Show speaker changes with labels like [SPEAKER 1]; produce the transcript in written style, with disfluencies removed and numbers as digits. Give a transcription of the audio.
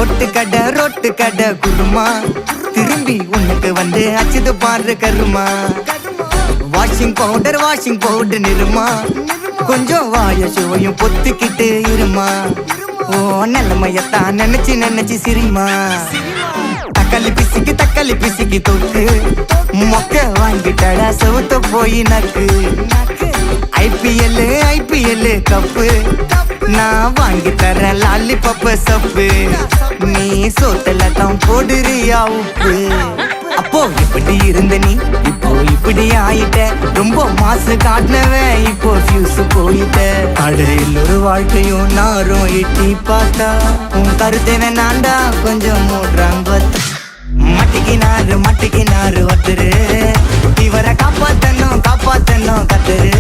[SPEAKER 1] Road கடை குருமா திரும்பி உனக்கு வந்து அச்சுது பாரு கருமா. வாஷிங் பவுடர் நிறுமா கொஞ்சம் வாய சுவையும் பொத்துக்கிட்டு இருமா. ஓ நிலைமையத்தான் நினைச்சு சிரிமா. தக்காளி பிசிக்கு தொக்கு மொக்க வாங்கிட்டடா செவுத்த போய் நக்கு. ஐபிஎல் கப்பு நான் வாங்கி தரேன் லாலிபப்பு சப்பு. நீ சோத்துல தான் போடுறியா உப்பு. அப்போ இப்படி இருந்த நீ இப்போ இப்படி ஆயிட்ட. ரொம்ப மாசு காட்டினவன் இப்போ ஃபியூஸ் போயிட்ட. அடையில் ஒரு வாழ்க்கையும் நாரும் எட்டி பார்த்தா உன் கருத்தேன நான்டா கொஞ்சம் மூடுறாங்க. மட்டிக்கு நாறு ஒருத்தரு இவரை காப்பாத்தணும் கத்துரு.